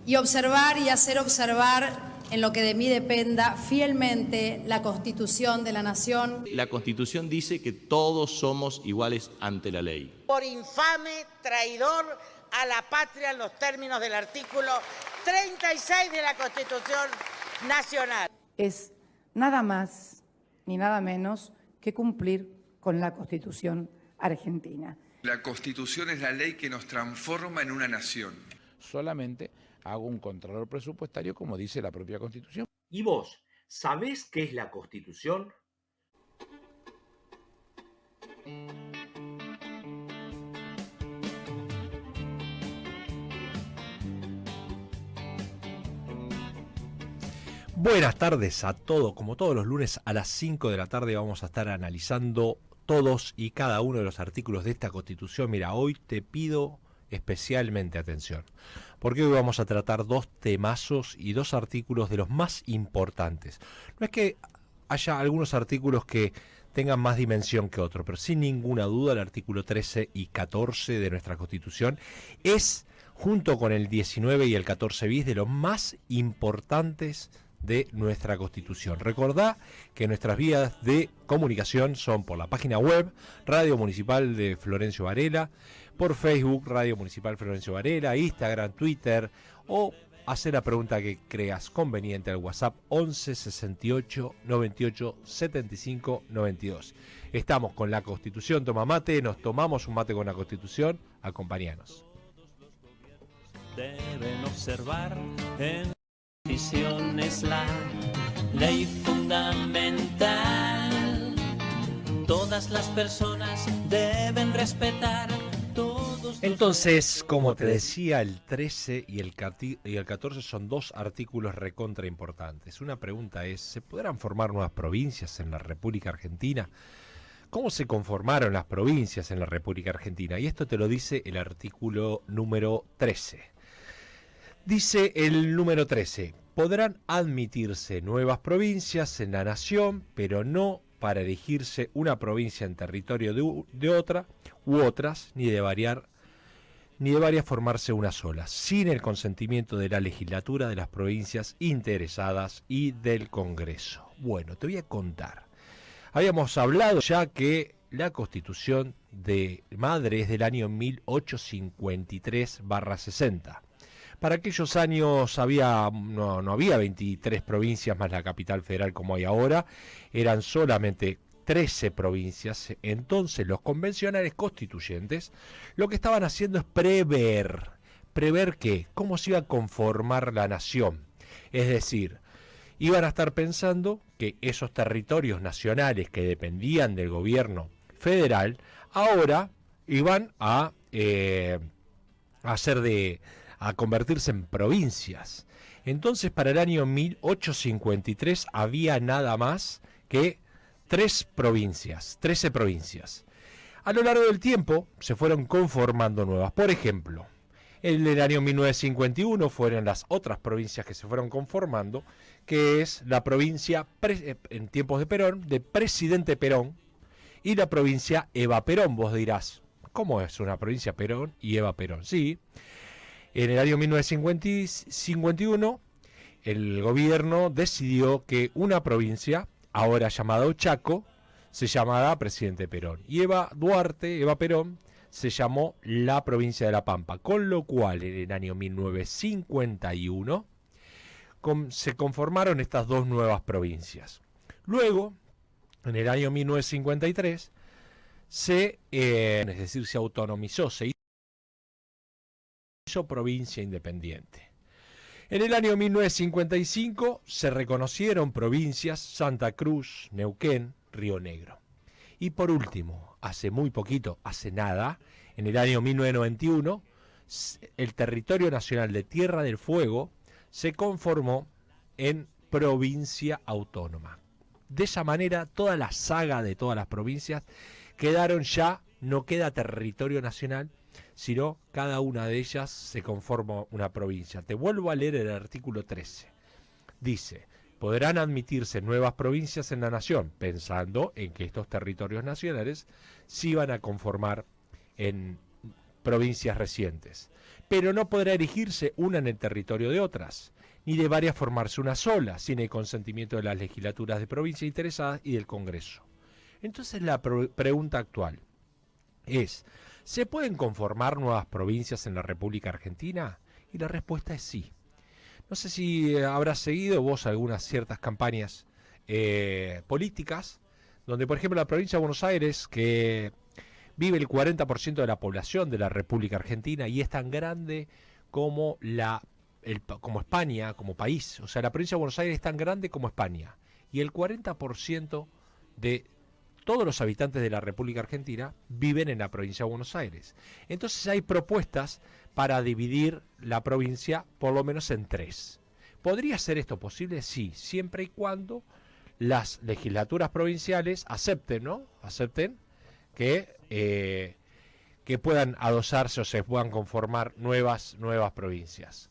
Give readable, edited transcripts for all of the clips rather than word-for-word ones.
y observar y hacer observar, en lo que de mí dependa, fielmente la Constitución de la Nación. La Constitución dice que todos somos iguales ante la ley. Por infame, traidor a la patria en los términos del artículo 36 de la Constitución Nacional. Es nada más ni nada menos que cumplir con la Constitución argentina. La Constitución es la ley que nos transforma en una nación. Solamente hago un contralor presupuestario, como dice la propia Constitución. ¿Y vos, sabés qué es la Constitución? Buenas tardes a todos. Como todos los lunes a las 5 de la tarde vamos a estar analizando todos y cada uno de los artículos de esta Constitución. Mira, hoy te pido especialmente atención, porque hoy vamos a tratar dos temazos y dos artículos de los más importantes. No es que haya algunos artículos que tengan más dimensión que otros, pero sin ninguna duda el artículo 13 y 14 de nuestra Constitución es, junto con el 19 y el 14 bis, de los más importantes de nuestra Constitución. Recordá que nuestras vías de comunicación son por la página web Radio Municipal de Florencio Varela, por Facebook Radio Municipal Florencio Varela, Instagram, Twitter, o hacer la pregunta que creas conveniente al WhatsApp 11 68 98 75 92. Estamos con la Constitución. Toma mate, nos tomamos un mate con la Constitución. Acompáñanos. Deben observar en es la ley fundamental. Todas las personas deben respetar todos. Entonces, como te decía, el 13 y el 14 son dos artículos recontra importantes. Una pregunta es, ¿se podrán formar nuevas provincias en la República Argentina? ¿Cómo se conformaron las provincias en la República Argentina? Y esto te lo dice el artículo número 13. Dice el número 13, podrán admitirse nuevas provincias en la nación, pero no para elegirse una provincia en territorio de otra u otras, ni de varias formarse una sola, sin el consentimiento de la legislatura de las provincias interesadas y del Congreso. Bueno, te voy a contar. Habíamos hablado ya que la Constitución de Madre es del año 1853/60. Para aquellos años no había 23 provincias más la capital federal como hay ahora, eran solamente 13 provincias. Entonces los convencionales constituyentes lo que estaban haciendo es prever qué, cómo se iba a conformar la nación. Es decir, iban a estar pensando que esos territorios nacionales que dependían del gobierno federal ahora iban a convertirse en provincias. Entonces, para el año 1853 había nada más que 13 provincias. A lo largo del tiempo se fueron conformando nuevas. Por ejemplo, en el año 1951 fueron las otras provincias que se fueron conformando, que es la provincia, en tiempos de Perón, de Presidente Perón, y la provincia Eva Perón. Vos dirás, ¿cómo es una provincia Perón y Eva Perón? Sí. En el año 1951, el gobierno decidió que una provincia, ahora llamada Chaco, se llamara Presidente Perón. Y Eva Perón, se llamó la provincia de La Pampa. Con lo cual, en el año 1951, se conformaron estas dos nuevas provincias. Luego, en el año 1953, se autonomizó, se hizo provincia independiente. En el año 1955 se reconocieron provincias Santa Cruz, Neuquén, Río Negro. Y por último, hace muy poquito, hace nada, en el año 1991, el territorio nacional de Tierra del Fuego se conformó en provincia autónoma. De esa manera, toda la saga de todas las provincias quedaron ya, no queda territorio nacional, sino cada una de ellas se conforma una provincia. Te vuelvo a leer el artículo 13. Dice, podrán admitirse nuevas provincias en la nación, pensando en que estos territorios nacionales se iban a conformar en provincias recientes, pero no podrá erigirse una en el territorio de otras, ni de varias formarse una sola, sin el consentimiento de las legislaturas de provincia interesadas y del Congreso. Entonces la pregunta actual es, ¿se pueden conformar nuevas provincias en la República Argentina? Y la respuesta es sí. No sé si habrás seguido vos algunas ciertas campañas políticas, donde por ejemplo la provincia de Buenos Aires, que vive el 40% de la población de la República Argentina y es tan grande como como España, como país. O sea, la provincia de Buenos Aires es tan grande como España. Y el 40% de todos los habitantes de la República Argentina viven en la provincia de Buenos Aires. Entonces hay propuestas para dividir la provincia por lo menos en 3. ¿Podría ser esto posible? Sí, siempre y cuando las legislaturas provinciales acepten que puedan adosarse o se puedan conformar nuevas provincias.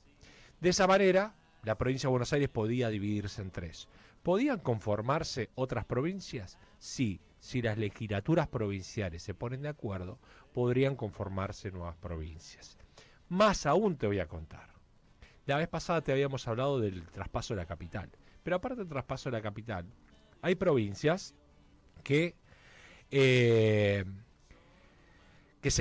De esa manera, la provincia de Buenos Aires podía dividirse en 3. ¿Podían conformarse otras provincias? Sí, si las legislaturas provinciales se ponen de acuerdo, podrían conformarse nuevas provincias. Más aún te voy a contar. La vez pasada te habíamos hablado del traspaso de la capital, pero aparte del traspaso de la capital, hay provincias que se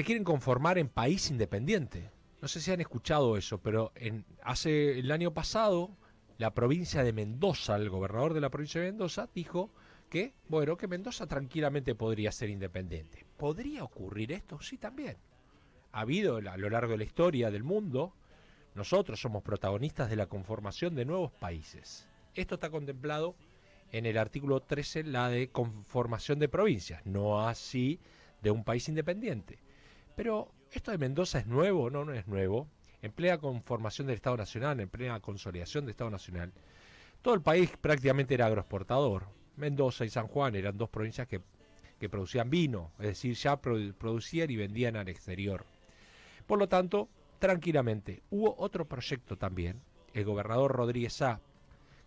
quieren conformar en país independiente. No sé si han escuchado eso, pero el año pasado, la provincia de Mendoza, el gobernador de la provincia de Mendoza, dijo que Mendoza tranquilamente podría ser independiente. ¿Podría ocurrir esto? Sí, también. Ha habido a lo largo de la historia del mundo, nosotros somos protagonistas de la conformación de nuevos países. Esto está contemplado en el artículo 13, la de conformación de provincias, no así de un país independiente. Pero esto de Mendoza es nuevo, no es nuevo. En plena conformación del Estado Nacional, en plena consolidación del Estado Nacional, todo el país prácticamente era agroexportador. Mendoza y San Juan eran 2 provincias que producían vino, es decir, ya producían y vendían al exterior. Por lo tanto, tranquilamente, hubo otro proyecto también. El gobernador Rodríguez Sá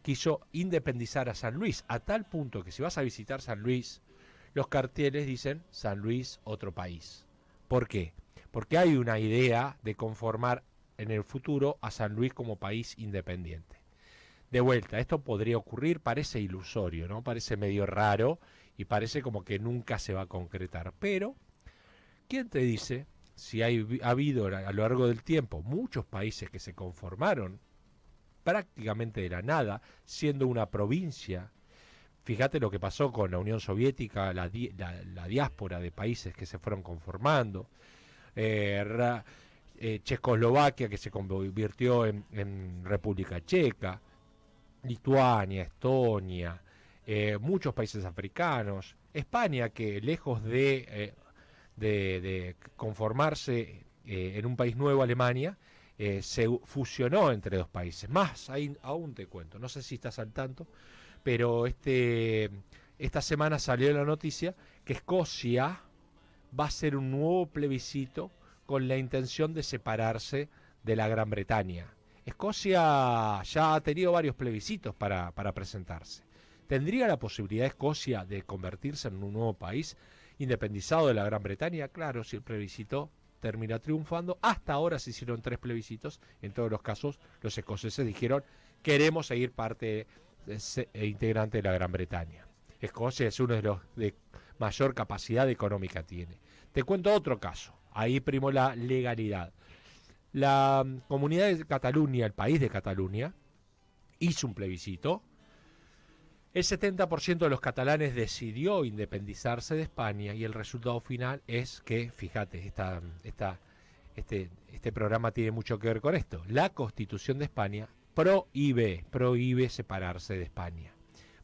quiso independizar a San Luis, a tal punto que si vas a visitar San Luis, los carteles dicen San Luis, otro país. ¿Por qué? Porque hay una idea de conformar en el futuro a San Luis como país independiente. De vuelta, esto podría ocurrir, parece ilusorio, ¿no? Parece medio raro y parece como que nunca se va a concretar. Pero, ¿quién te dice si ha habido a lo largo del tiempo muchos países que se conformaron prácticamente de la nada, siendo una provincia? Fíjate lo que pasó con la Unión Soviética, la diáspora de países que se fueron conformando, Checoslovaquia, que se convirtió en República Checa, Lituania, Estonia, muchos países africanos, España, que lejos de conformarse en un país nuevo, Alemania, se fusionó entre 2 países. Más aún te cuento, no sé si estás al tanto, pero esta semana salió la noticia que Escocia va a hacer un nuevo plebiscito con la intención de separarse de la Gran Bretaña. Escocia ya ha tenido varios plebiscitos para presentarse. ¿Tendría la posibilidad Escocia de convertirse en un nuevo país independizado de la Gran Bretaña? Claro, si el plebiscito termina triunfando. Hasta ahora se hicieron 3 plebiscitos. En todos los casos, los escoceses dijeron: queremos seguir parte integrante de la Gran Bretaña. Escocia es uno de los de mayor capacidad económica tiene. Te cuento otro caso. Ahí primó la legalidad. La comunidad de Cataluña, el país de Cataluña, hizo un plebiscito. El 70% de los catalanes decidió independizarse de España y el resultado final es que, fíjate, este programa tiene mucho que ver con esto. La Constitución de España prohíbe separarse de España.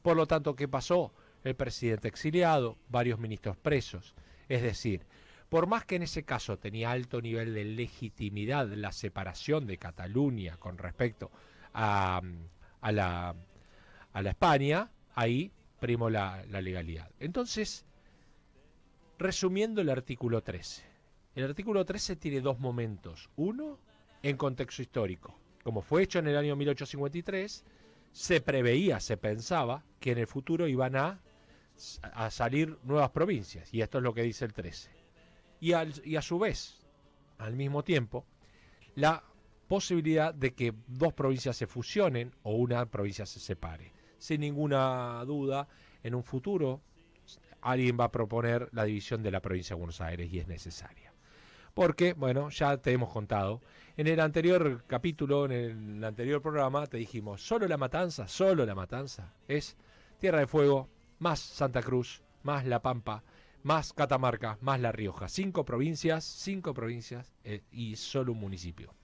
Por lo tanto, ¿qué pasó? El presidente exiliado, varios ministros presos. Es decir, por más que en ese caso tenía alto nivel de legitimidad la separación de Cataluña con respecto a la España, ahí primó la legalidad. Entonces, resumiendo el artículo 13. El artículo 13 tiene 2 momentos. Uno, en contexto histórico. Como fue hecho en el año 1853, se pensaba que en el futuro iban a salir nuevas provincias. Y esto es lo que dice el 13. Y a su vez, al mismo tiempo, la posibilidad de que dos provincias se fusionen o una provincia se separe. Sin ninguna duda, en un futuro alguien va a proponer la división de la provincia de Buenos Aires y es necesaria. Porque, bueno, ya te hemos contado, en el anterior capítulo, en el anterior programa, te dijimos, solo La Matanza es Tierra de Fuego, más Santa Cruz, más La Pampa, más Catamarca, más La Rioja. 5 provincias y solo un municipio.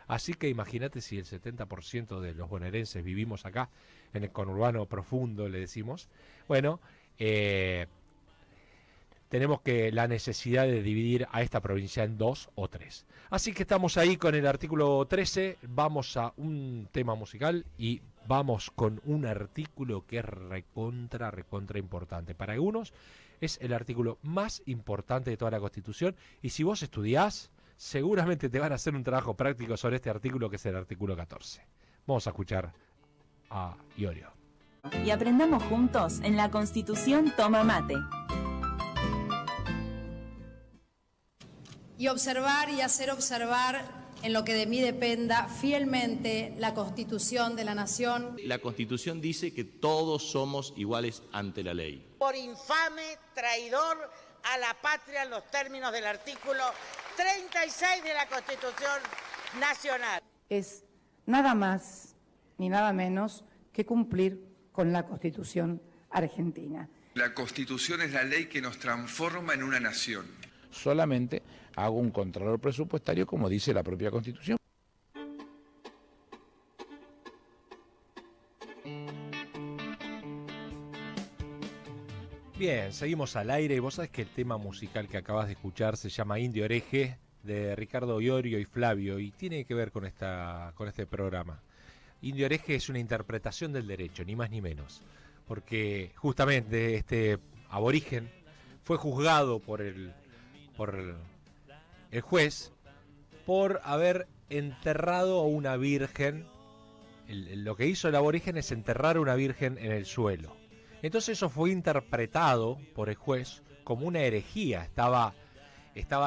Así que imagínate si el 70% de los bonaerenses vivimos acá, en el conurbano profundo, le decimos. Bueno, tenemos la necesidad de dividir a esta provincia en 2 o 3. Así que estamos ahí con el artículo 13, vamos a un tema musical y vamos con un artículo que es recontra importante. Para algunos es el artículo más importante de toda la Constitución y si vos estudiás, seguramente te van a hacer un trabajo práctico sobre este artículo que es el artículo 14. Vamos a escuchar a Iorio. Y aprendamos juntos en la Constitución Toma Mate. Y observar y hacer observar en lo que de mí dependa fielmente la Constitución de la Nación. La Constitución dice que todos somos iguales ante la ley. Por infame, traidor a la patria en los términos del artículo 36 de la Constitución Nacional. Es nada más ni nada menos que cumplir con la Constitución argentina. La Constitución es la ley que nos transforma en una nación. Solamente hago un contralor presupuestario como dice la propia Constitución. Bien, seguimos al aire y vos sabés que el tema musical que acabas de escuchar se llama Indio Hereje, de Ricardo Iorio y Flavio, y tiene que ver con este programa. Indio Hereje es una interpretación del derecho, ni más ni menos, porque justamente este aborigen fue juzgado por el juez por haber enterrado a una virgen. Lo que hizo el aborigen es enterrar a una virgen en el suelo. Entonces eso fue interpretado por el juez como una herejía. Estaba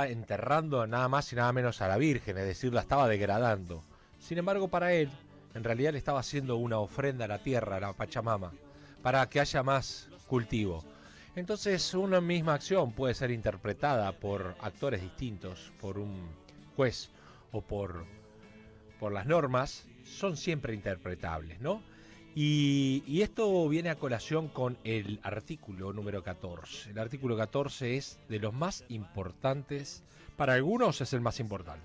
enterrando nada más y nada menos a la virgen, es decir, la estaba degradando. Sin embargo, para él, en realidad le estaba haciendo una ofrenda a la tierra, a la Pachamama, para que haya más cultivo. Entonces una misma acción puede ser interpretada por actores distintos, por un juez o por las normas, son siempre interpretables, ¿no? Y esto viene a colación con el artículo número 14. El artículo 14 es de los más importantes, para algunos es el más importante.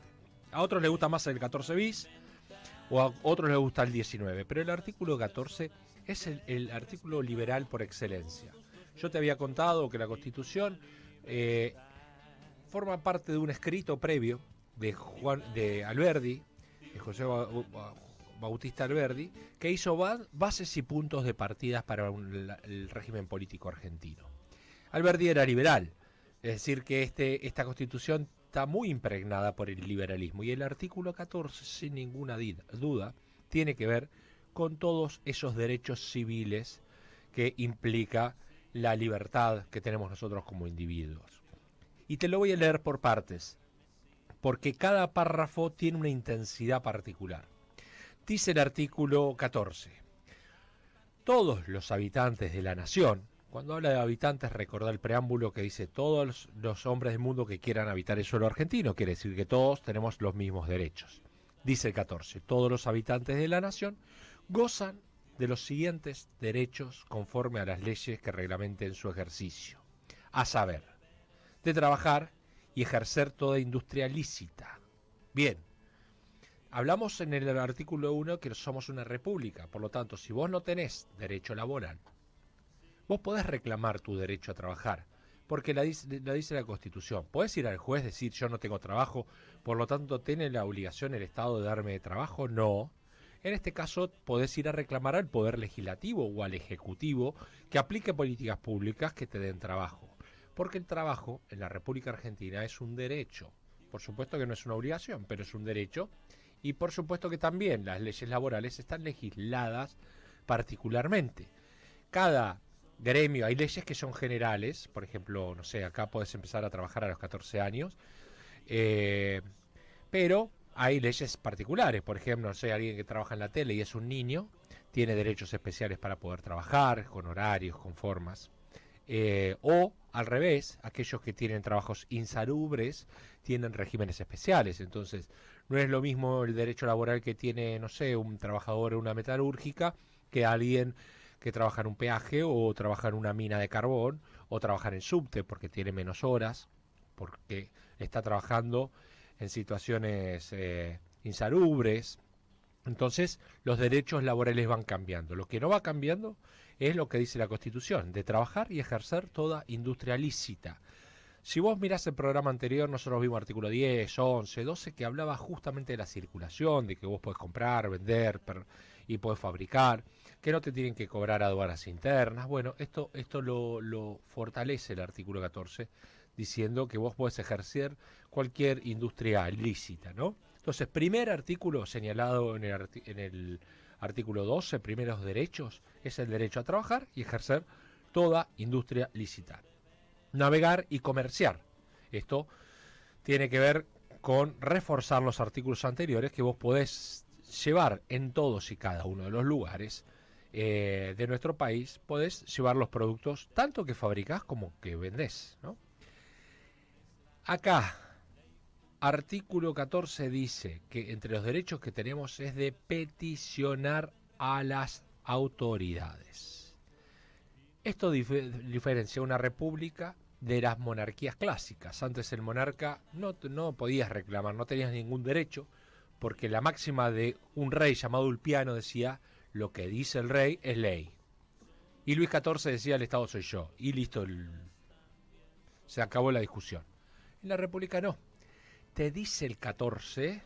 A otros les gusta más el 14 bis o a otros les gusta el 19, pero el artículo 14 es el artículo liberal por excelencia. Yo te había contado que la Constitución forma parte de un escrito previo de Alberdi, de José Bautista Alberdi, que hizo bases y puntos de partida para el régimen político argentino. Alberdi era liberal, es decir, que esta Constitución está muy impregnada por el liberalismo y el artículo 14, sin ninguna duda, tiene que ver con todos esos derechos civiles que implica la libertad que tenemos nosotros como individuos. Y te lo voy a leer por partes, porque cada párrafo tiene una intensidad particular. Dice el artículo 14, todos los habitantes de la nación, cuando habla de habitantes recordá el preámbulo que dice todos los hombres del mundo que quieran habitar el suelo argentino, quiere decir que todos tenemos los mismos derechos. Dice el 14, todos los habitantes de la nación gozan de los siguientes derechos conforme a las leyes que reglamenten su ejercicio, a saber, de trabajar y ejercer toda industria lícita. Bien, hablamos en el artículo 1 que somos una república, por lo tanto, si vos no tenés derecho laboral, vos podés reclamar tu derecho a trabajar, porque la dice la Constitución. Podés ir al juez y decir yo no tengo trabajo, por lo tanto, ¿tiene la obligación el Estado de darme trabajo? No. En este caso, podés ir a reclamar al Poder Legislativo o al Ejecutivo que aplique políticas públicas que te den trabajo. Porque el trabajo en la República Argentina es un derecho. Por supuesto que no es una obligación, pero es un derecho. Y por supuesto que también las leyes laborales están legisladas particularmente. Cada gremio, hay leyes que son generales, por ejemplo, no sé, acá podés empezar a trabajar a los 14 años, pero hay leyes particulares. Por ejemplo, no sé, alguien que trabaja en la tele y es un niño, tiene derechos especiales para poder trabajar, con horarios, con formas. O al revés, aquellos que tienen trabajos insalubres tienen regímenes especiales. Entonces, no es lo mismo el derecho laboral que tiene, no sé, un trabajador en una metalúrgica que alguien que trabaja en un peaje o trabaja en una mina de carbón o trabaja en subte, porque tiene menos horas, porque está trabajando en situaciones insalubres. Entonces, los derechos laborales van cambiando. Lo que no va cambiando es lo que dice la Constitución, de trabajar y ejercer toda industria lícita. Si vos mirás el programa anterior, nosotros vimos artículo 10, 11, 12, que hablaba justamente de la circulación, de que vos podés comprar, vender y podés fabricar, que no te tienen que cobrar aduanas internas. Bueno, esto lo fortalece el artículo 14, diciendo que vos podés ejercer cualquier industria lícita, ¿no? Entonces, primer artículo señalado en el artículo 12, primeros derechos, es el derecho a trabajar y ejercer toda industria lícita. Navegar y comerciar. Esto tiene que ver con reforzar los artículos anteriores que vos podés llevar en todos y cada uno de los lugares de nuestro país. Podés llevar los productos tanto que fabricás como que vendés, ¿no? Acá, artículo 14 dice que entre los derechos que tenemos es de peticionar a las autoridades. Esto diferencia una república de las monarquías clásicas. Antes el monarca no podías reclamar, no tenías ningún derecho, porque la máxima de un rey llamado Ulpiano decía: lo que dice el rey es ley. Y Luis XIV decía: el Estado soy yo. Y listo, se acabó la discusión. En la república no. Te dice el 14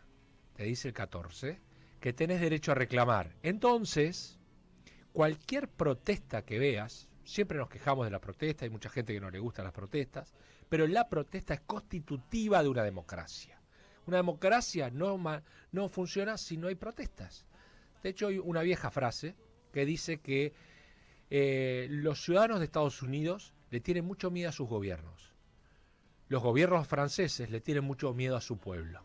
que tenés derecho a reclamar. Entonces, cualquier protesta que veas, siempre nos quejamos de la protesta, hay mucha gente que no le gustan las protestas, pero la protesta es constitutiva de una democracia. Una democracia no funciona si no hay protestas. De hecho, hay una vieja frase que dice que los ciudadanos de Estados Unidos le tienen mucho miedo a sus gobiernos. Los gobiernos franceses le tienen mucho miedo a su pueblo.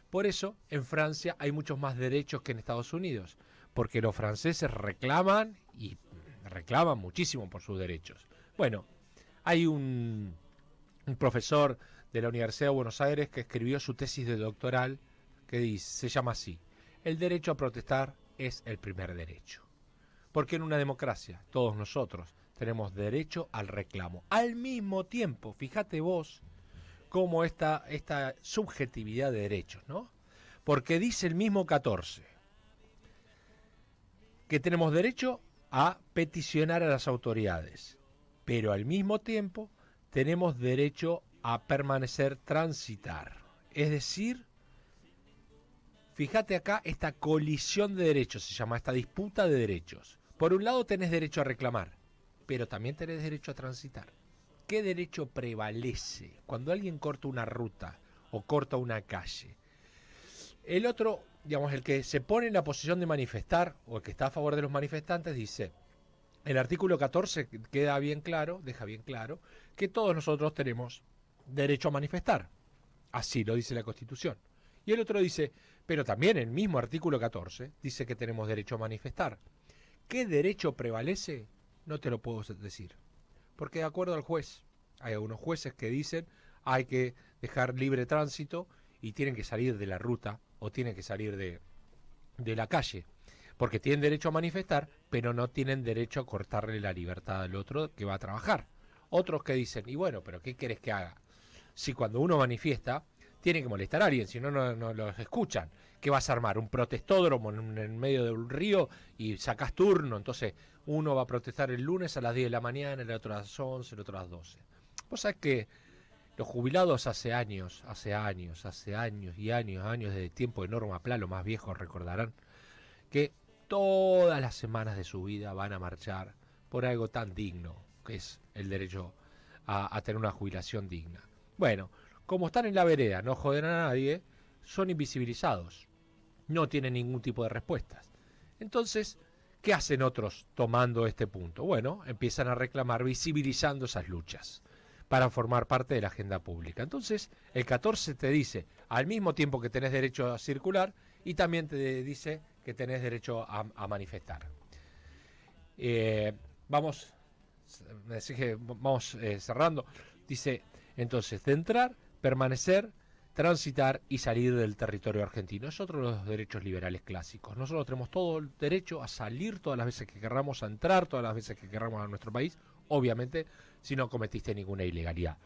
Por eso, en Francia hay muchos más derechos que en Estados Unidos, porque los franceses reclaman y reclaman muchísimo por sus derechos. Bueno, hay un profesor de la Universidad de Buenos Aires que escribió su tesis de doctoral que se llama así: el derecho a protestar es el primer derecho. Porque en una democracia todos nosotros tenemos derecho al reclamo. Al mismo tiempo, fíjate vos cómo esta subjetividad de derechos, ¿no? Porque dice el mismo 14 que tenemos derecho a peticionar a las autoridades, pero al mismo tiempo tenemos derecho a permanecer, transitar. Es decir, fíjate acá, esta colisión de derechos se llama, esta disputa de derechos. Por un lado tenés derecho a reclamar, pero también tenés derecho a transitar. ¿Qué derecho prevalece cuando alguien corta una ruta o corta una calle? El otro, digamos, el que se pone en la posición de manifestar o el que está a favor de los manifestantes, dice, el artículo 14 queda bien claro, deja bien claro, que todos nosotros tenemos derecho a manifestar. Así lo dice la Constitución. Y el otro dice, pero también el mismo artículo 14 dice que tenemos derecho a manifestar. ¿Qué derecho prevalece? No te lo puedo decir. Porque de acuerdo al juez, hay algunos jueces que dicen hay que dejar libre tránsito y tienen que salir de la ruta o tienen que salir de la calle. Porque tienen derecho a manifestar, pero no tienen derecho a cortarle la libertad al otro que va a trabajar. Otros que dicen, y bueno, pero ¿qué querés que haga? Si cuando uno manifiesta, tiene que molestar a alguien, si no, no los escuchan. ¿Qué vas a armar? ¿Un protestódromo en medio de un río y sacás turno? Entonces uno va a protestar el lunes a las 10 de la mañana, el otro a las 11, el otro a las 12. Vos sabés que los jubilados hace años y años, desde tiempo de Norma Pla, los más viejos recordarán, que todas las semanas de su vida van a marchar por algo tan digno, que es el derecho a tener una jubilación digna. Bueno, como están en la vereda, no joden a nadie, son invisibilizados, no tienen ningún tipo de respuestas. Entonces, ¿qué hacen otros tomando este punto? Bueno, empiezan a reclamar visibilizando esas luchas. para formar parte de la agenda pública. Entonces, el 14 te dice, al mismo tiempo que tenés derecho a circular, y también te dice que tenés derecho a manifestar. Vamos cerrando. Dice, entonces, de entrar, permanecer, transitar y salir del territorio argentino. Es otro de los derechos liberales clásicos. Nosotros tenemos todo el derecho a salir todas las veces que querramos, a entrar todas las veces que queramos a nuestro país, obviamente si no cometiste ninguna ilegalidad.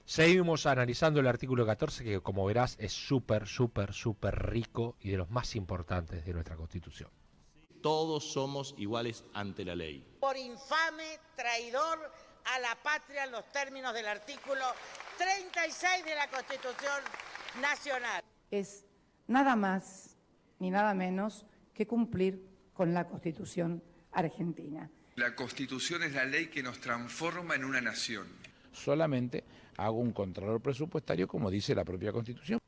Seguimos analizando el artículo 14, que como verás es súper rico y de los más importantes de nuestra Constitución. Todos somos iguales ante la ley. Por infame, traidor a la patria en los términos del artículo 36 de la Constitución Nacional. Es nada más ni nada menos que cumplir con la Constitución argentina. La Constitución es la ley que nos transforma en una nación. Solamente hago un contralor presupuestario, como dice la propia Constitución.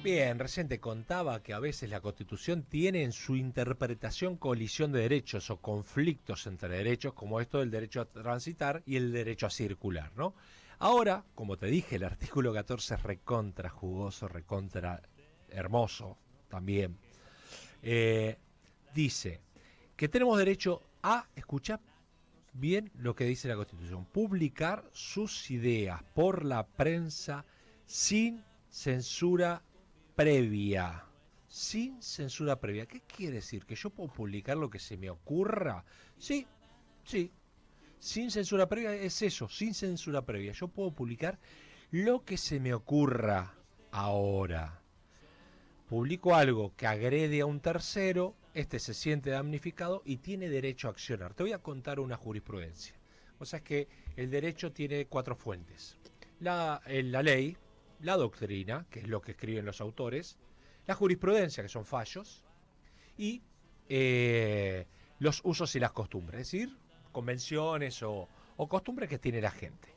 Bien, recién te contaba que a veces la Constitución tiene en su interpretación colisión de derechos o conflictos entre derechos, como esto del derecho a transitar y el derecho a circular, ¿no? Ahora, como te dije, el artículo 14 es recontra jugoso, recontra hermoso también. Dice que tenemos derecho a, escuchar bien lo que dice la Constitución, publicar sus ideas por la prensa sin censura previa. Sin censura previa. ¿Qué quiere decir? ¿Que yo puedo publicar lo que se me ocurra? Sí. Sin censura previa es eso, sin censura previa. Yo puedo publicar lo que se me ocurra ahora. Publico algo que agrede a un tercero, este se siente damnificado y tiene derecho a accionar. Te voy a contar una jurisprudencia. O sea, es que el derecho tiene 4 fuentes. La ley, la doctrina, que es lo que escriben los autores, la jurisprudencia, que son fallos, y los usos y las costumbres, es decir, convenciones o costumbres que tiene la gente.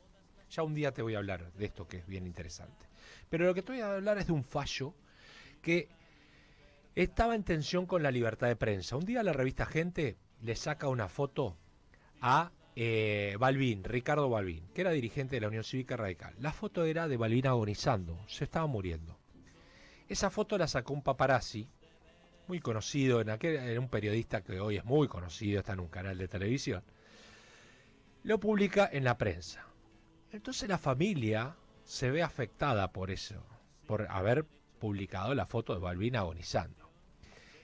Ya un día te voy a hablar de esto, que es bien interesante. Pero lo que te voy a hablar es de un fallo que estaba en tensión con la libertad de prensa. Un día la revista Gente le saca una foto a Balbín, Ricardo Balbín, que era dirigente de la Unión Cívica Radical. La foto era de Balbín agonizando, se estaba muriendo. Esa foto la sacó un paparazzi, muy conocido, era un periodista que hoy es muy conocido, está en un canal de televisión. Lo publica en la prensa. Entonces la familia se ve afectada por eso, por haber publicado la foto de Balbín agonizando.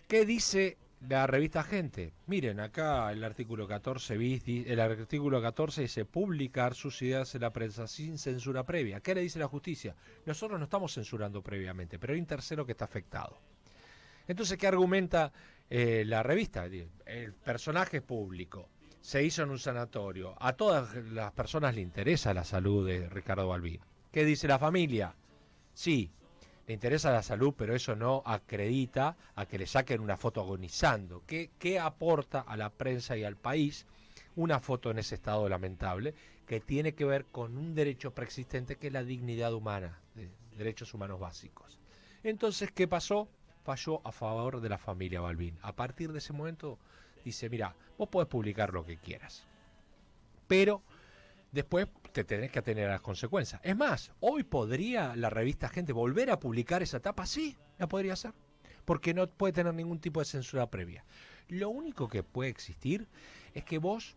¿Qué dice la revista Gente? Miren, acá el artículo 14 dice publicar sus ideas en la prensa sin censura previa. ¿Qué le dice la justicia? Nosotros no estamos censurando previamente, pero hay un tercero que está afectado. Entonces, ¿qué argumenta la revista? El personaje es público, se hizo en un sanatorio, a todas las personas le interesa la salud de Ricardo Balbín. ¿Qué dice la familia? Sí, le interesa la salud, pero eso no acredita a que le saquen una foto agonizando. ¿Qué aporta a la prensa y al país una foto en ese estado lamentable que tiene que ver con un derecho preexistente que es la dignidad humana, de derechos humanos básicos? Entonces, ¿qué pasó? Falló a favor de la familia Balbín. A partir de ese momento dice, mira, vos podés publicar lo que quieras, pero después te tenés que atener a las consecuencias. Es más, hoy podría la revista Gente volver a publicar esa tapa. Sí, la podría hacer, porque no puede tener ningún tipo de censura previa. Lo único que puede existir es que vos,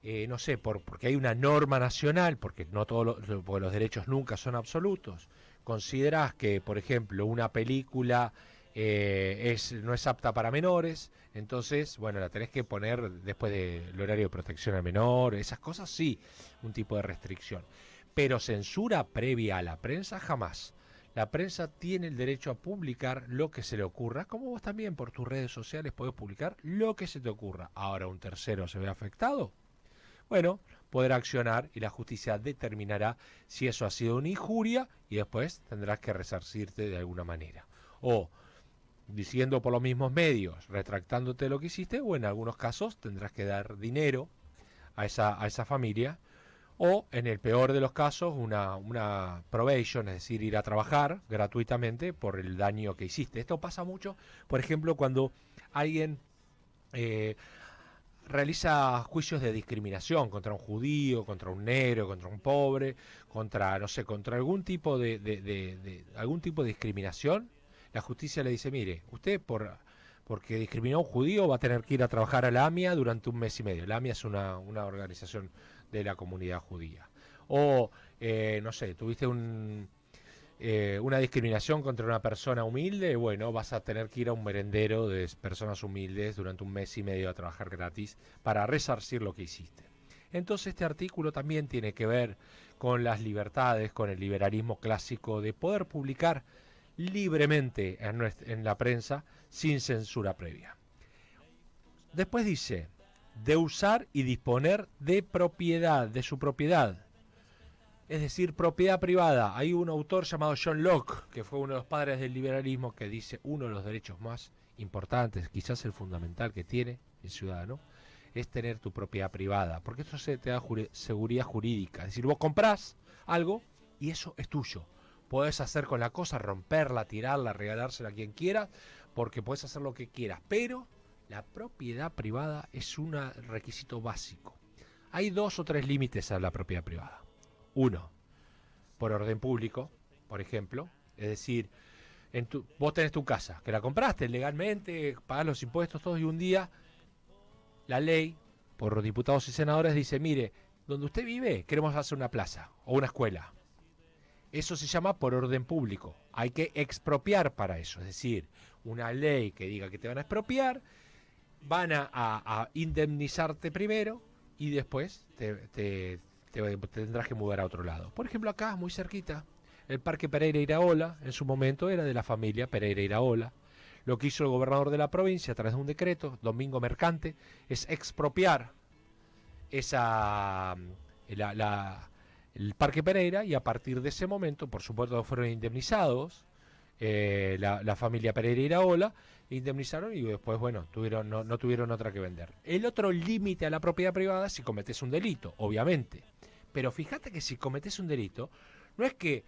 no sé, porque hay una norma nacional, porque no porque los derechos nunca son absolutos, considerás que, por ejemplo, una película no es apta para menores, entonces, bueno, la tenés que poner después del horario de protección al menor, esas cosas sí, un tipo de restricción. Pero censura previa a la prensa, jamás. La prensa tiene el derecho a publicar lo que se le ocurra, como vos también por tus redes sociales podés publicar lo que se te ocurra. Ahora un tercero se ve afectado, bueno, podrá accionar y la justicia determinará si eso ha sido una injuria y después tendrás que resarcirte de alguna manera. O diciendo por los mismos medios, retractándote lo que hiciste, o en algunos casos tendrás que dar dinero a esa familia, o en el peor de los casos una probation, es decir, ir a trabajar gratuitamente por el daño que hiciste. Esto pasa mucho, por ejemplo, cuando alguien realiza juicios de discriminación contra un judío, contra un negro, contra un pobre, contra, no sé, contra algún tipo de algún tipo de discriminación. La justicia le dice, mire, usted porque discriminó a un judío va a tener que ir a trabajar a la AMIA durante 1 mes y medio. La AMIA es una organización de la comunidad judía. O, no sé, tuviste una discriminación contra una persona humilde, bueno, vas a tener que ir a un merendero de personas humildes durante 1 mes y medio a trabajar gratis para resarcir lo que hiciste. Entonces este artículo también tiene que ver con las libertades, con el liberalismo clásico de poder publicar libremente en la prensa sin censura previa. Después dice, de usar y disponer de propiedad, de su propiedad. Es decir, propiedad privada. Hay un autor llamado John Locke, que fue uno de los padres del liberalismo, que dice uno de los derechos más importantes, quizás el fundamental que tiene el ciudadano, es tener tu propiedad privada, porque eso te da seguridad jurídica. Es decir, vos comprás algo y eso es tuyo. Podés hacer con la cosa, romperla, tirarla, regalársela a quien quiera, porque podés hacer lo que quieras, pero la propiedad privada es un requisito básico. Hay 2 o 3 límites a la propiedad privada. 1, por orden público, por ejemplo, es decir, vos tenés tu casa, que la compraste legalmente, pagás los impuestos todos, y un día la ley, por diputados y senadores, dice, mire, donde usted vive queremos hacer una plaza o una escuela. Eso se llama por orden público. Hay que expropiar para eso, es decir, una ley que diga que te van a expropiar, van a indemnizarte primero y después te tendrás que mudar a otro lado. Por ejemplo, acá, muy cerquita, el Parque Pereira Iraola, en su momento era de la familia Pereira Iraola. Lo que hizo el gobernador de la provincia a través de un decreto, Domingo Mercante, es expropiar el Parque Pereira, y a partir de ese momento, por supuesto, fueron indemnizados la familia Pereira Iraola, indemnizaron y después, bueno, no tuvieron otra que vender. El otro límite a la propiedad privada es si cometes un delito, obviamente. Pero fíjate que si cometes un delito, no es que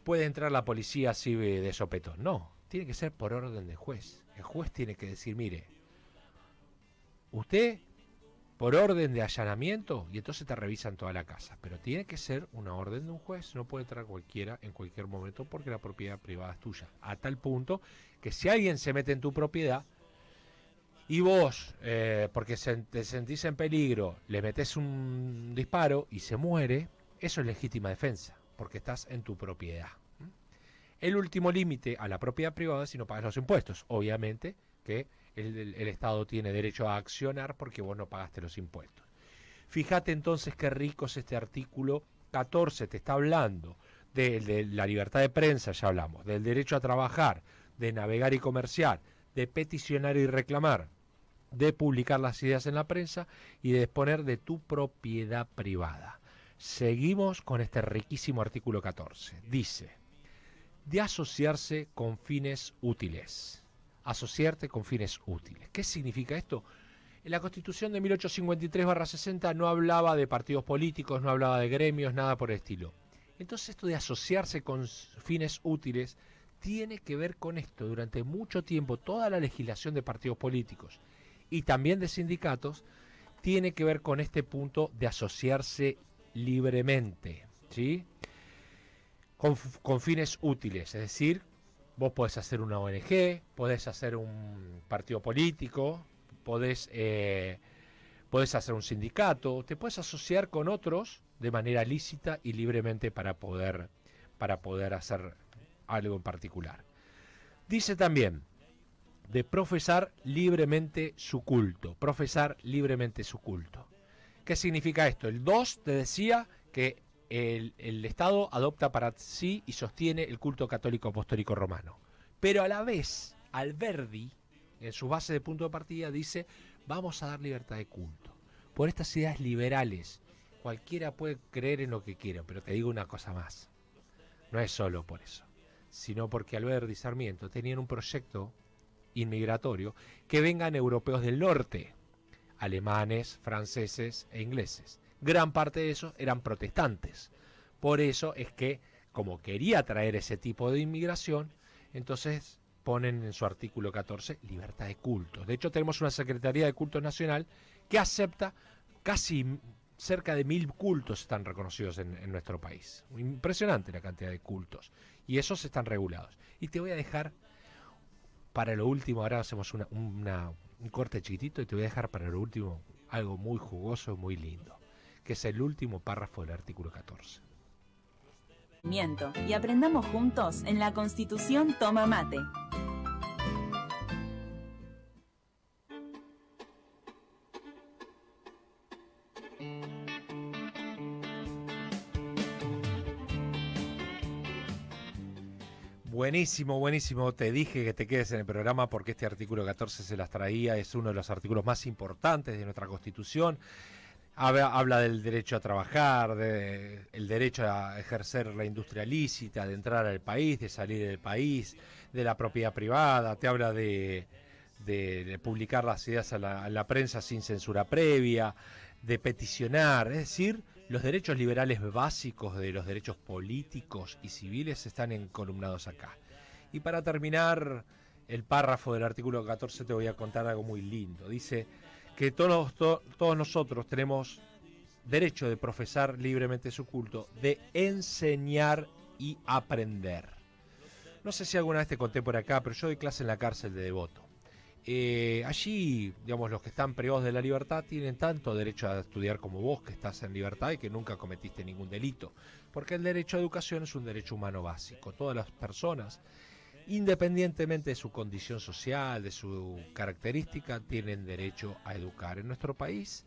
puede entrar la policía así de sopetón, no. Tiene que ser por orden del juez. El juez tiene que decir, mire, usted, por orden de allanamiento, y entonces te revisan toda la casa. Pero tiene que ser una orden de un juez, no puede entrar cualquiera en cualquier momento porque la propiedad privada es tuya. A tal punto que si alguien se mete en tu propiedad y vos, porque te sentís en peligro, le metés un disparo y se muere, eso es legítima defensa, porque estás en tu propiedad. El último límite a la propiedad privada es si no pagas los impuestos. Obviamente que el Estado tiene derecho a accionar porque vos no pagaste los impuestos. Fíjate entonces qué rico es este artículo 14, te está hablando de la libertad de prensa, ya hablamos, del derecho a trabajar, de navegar y comerciar, de peticionar y reclamar, de publicar las ideas en la prensa y de disponer de tu propiedad privada. Seguimos con este riquísimo artículo 14. Dice, de asociarse con fines útiles. Asociarte con fines útiles. ¿Qué significa esto? En la Constitución de 1853/60 no hablaba de partidos políticos, no hablaba de gremios, nada por el estilo. Entonces esto de asociarse con fines útiles tiene que ver con esto. Durante mucho tiempo toda la legislación de partidos políticos y también de sindicatos tiene que ver con este punto de asociarse libremente, ¿sí? Con fines útiles, es decir, vos podés hacer una ONG, podés hacer un partido político, podés hacer un sindicato, te podés asociar con otros de manera lícita y libremente para poder hacer algo en particular. Dice también de profesar libremente su culto, profesar libremente su culto. ¿Qué significa esto? El 2 te decía que el Estado adopta para sí y sostiene el culto católico apostólico romano. Pero a la vez, Alberdi, en su base de punto de partida, dice, vamos a dar libertad de culto. Por estas ideas liberales, cualquiera puede creer en lo que quiera, pero te digo una cosa más. No es solo por eso, sino porque Alberdi y Sarmiento tenían un proyecto inmigratorio que vengan europeos del norte, alemanes, franceses e ingleses, gran parte de esos eran protestantes. Por eso es que, como quería traer ese tipo de inmigración, entonces ponen en su artículo 14 libertad de cultos. De hecho, tenemos una Secretaría de Cultos Nacional que acepta casi cerca de 1000 cultos están reconocidos en nuestro país. Impresionante la cantidad de cultos. Y esos están regulados. Y te voy a dejar para lo último, ahora hacemos un corte chiquitito y te voy a dejar para lo último algo muy jugoso y muy lindo, que es el último párrafo del artículo 14. Y aprendamos juntos en la Constitución Toma Mate. Buenísimo, buenísimo. Te dije que te quedes en el programa porque este artículo 14 se las traía. Es uno de los artículos más importantes de nuestra Constitución. Habla del derecho a trabajar, el derecho a ejercer la industria lícita, de entrar al país, de salir del país, de la propiedad privada. Te habla de publicar las ideas a la prensa sin censura previa, de peticionar. Es decir, los derechos liberales básicos de los derechos políticos y civiles están encolumnados acá. Y para terminar el párrafo del artículo 14 te voy a contar algo muy lindo. Dice que todos nosotros tenemos derecho de profesar libremente su culto, de enseñar y aprender. No sé si alguna vez te conté por acá, pero yo doy clase en la cárcel de Devoto. Allí, digamos, los que están privados de la libertad tienen tanto derecho a estudiar como vos, que estás en libertad y que nunca cometiste ningún delito, porque el derecho a educación es un derecho humano básico. Todas las personas, independientemente de su condición social, de su característica, tienen derecho a educar. En nuestro país,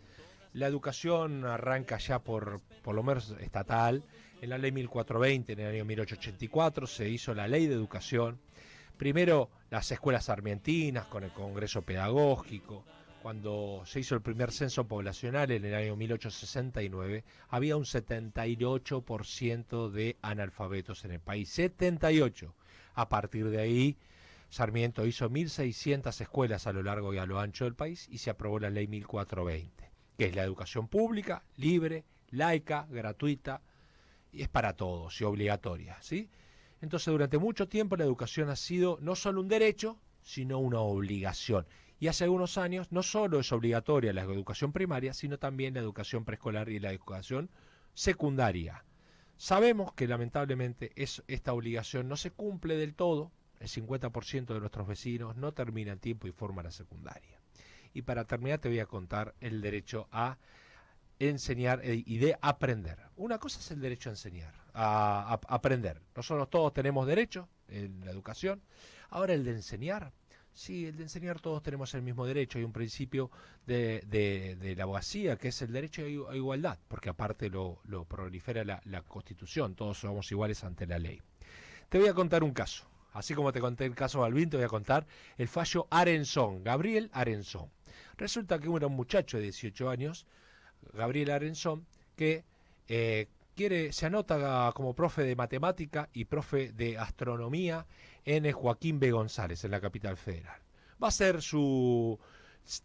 la educación arranca ya por lo menos estatal. En la ley 1420, en el año 1884, se hizo la ley de educación. Primero las escuelas sarmientinas con el Congreso Pedagógico. Cuando se hizo el primer censo poblacional en el año 1869, había un 78% de analfabetos en el país. 78%. A partir de ahí, Sarmiento hizo 1.600 escuelas a lo largo y a lo ancho del país y se aprobó la ley 1420, que es la educación pública, libre, laica, gratuita, y es para todos y obligatoria, ¿sí? Entonces, durante mucho tiempo la educación ha sido no solo un derecho, sino una obligación. Y hace algunos años no solo es obligatoria la educación primaria, sino también la educación preescolar y la educación secundaria. Sabemos que lamentablemente esta obligación no se cumple del todo. El 50% de nuestros vecinos no termina en tiempo y forma la secundaria. Y para terminar te voy a contar el derecho a enseñar y de aprender. Una cosa es el derecho a enseñar, a aprender. Nosotros todos tenemos derecho en la educación. Ahora el de enseñar, sí, el de enseñar todos tenemos el mismo derecho. Hay un principio de la abogacía que es el derecho a igualdad, porque aparte lo prolifera la Constitución, todos somos iguales ante la ley. Te voy a contar un caso. Así como te conté el caso Balbín, te voy a contar el fallo Arenzón, Gabriel Arenzón. Resulta que era un muchacho de 18 años, Gabriel Arenzón, que se anota como profe de matemática y profe de astronomía en el Joaquín B. González, en la capital federal. Va a ser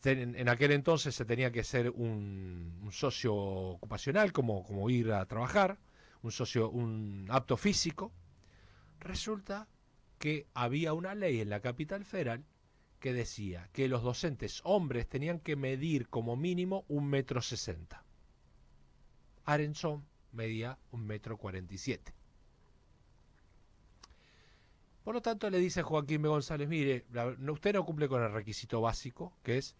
en aquel entonces se tenía que ser un socio ocupacional, como ir a trabajar, un apto físico. Resulta que había una ley en la capital federal que decía que los docentes hombres tenían que medir como mínimo 1,60 m. Arenzón medía 1,47 m. Por lo tanto le dice Joaquín B. González, mire, usted no cumple con el requisito básico, que es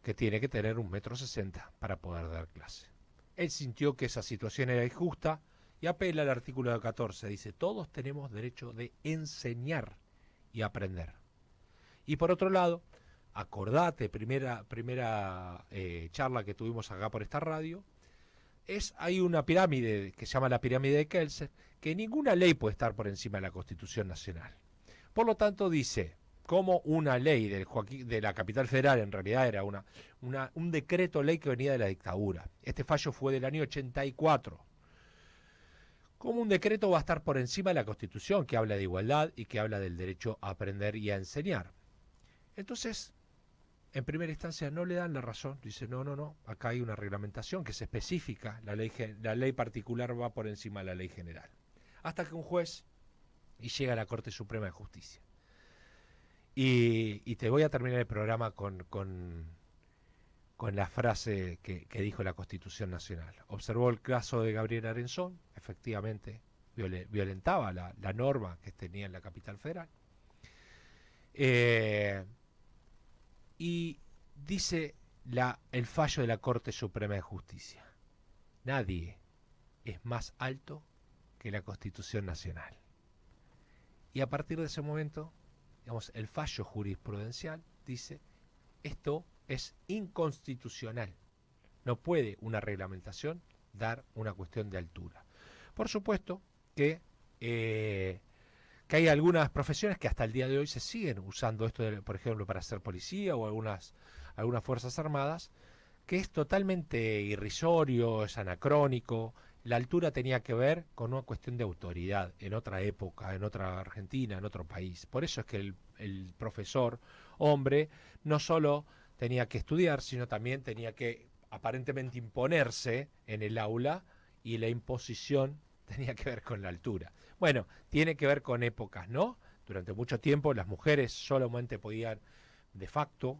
que tiene que tener 1,60 m para poder dar clase. Él sintió que esa situación era injusta y apela al artículo 14, dice, todos tenemos derecho de enseñar y aprender. Y por otro lado, acordate, primera charla que tuvimos acá por esta radio, hay una pirámide que se llama la pirámide de Kelsen, que ninguna ley puede estar por encima de la Constitución Nacional. Por lo tanto, dice, como una ley de la capital federal, en realidad era un decreto ley que venía de la dictadura. Este fallo fue del año 84. Como un decreto va a estar por encima de la Constitución, que habla de igualdad y que habla del derecho a aprender y a enseñar. Entonces, en primera instancia no le dan la razón, dice no, acá hay una reglamentación que es específica, la ley particular va por encima de la ley general. Hasta que un juez, y llega a la Corte Suprema de Justicia. Y te voy a terminar el programa con la frase que dijo la Constitución Nacional. Observó el caso de Gabriel Arenzón, efectivamente violentaba la norma que tenía en la capital federal. Y dice el fallo de la Corte Suprema de Justicia: nadie es más alto que la Constitución Nacional. Y a partir de ese momento, digamos, el fallo jurisprudencial dice: esto es inconstitucional. No puede una reglamentación dar una cuestión de altura. Por supuesto que hay algunas profesiones que hasta el día de hoy se siguen usando esto, por ejemplo, para ser policía o algunas fuerzas armadas, que es totalmente irrisorio, es anacrónico. La altura tenía que ver con una cuestión de autoridad en otra época, en otra Argentina, en otro país. Por eso es que el profesor, hombre, no solo tenía que estudiar, sino también tenía que aparentemente imponerse en el aula, y la imposición tenía que ver con la altura. Bueno, tiene que ver con épocas, ¿no? Durante mucho tiempo las mujeres solamente podían, de facto,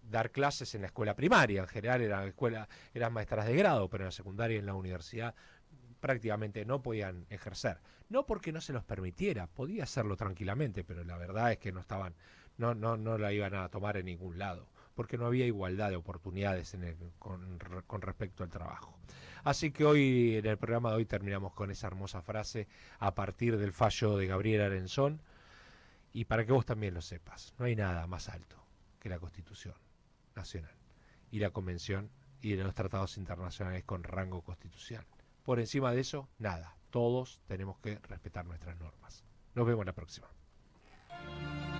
dar clases en la escuela primaria. En general eran maestras de grado, pero en la secundaria y en la universidad prácticamente no podían ejercer. No porque no se los permitiera, podía hacerlo tranquilamente, pero la verdad es que no la iban a tomar en ningún lado, porque no había igualdad de oportunidades con respecto al trabajo. Así que hoy, en el programa de hoy, terminamos con esa hermosa frase a partir del fallo de Gabriel Arenzón, y para que vos también lo sepas, no hay nada más alto que la Constitución Nacional y la Convención y los tratados internacionales con rango constitucional. Por encima de eso, nada. Todos tenemos que respetar nuestras normas. Nos vemos la próxima.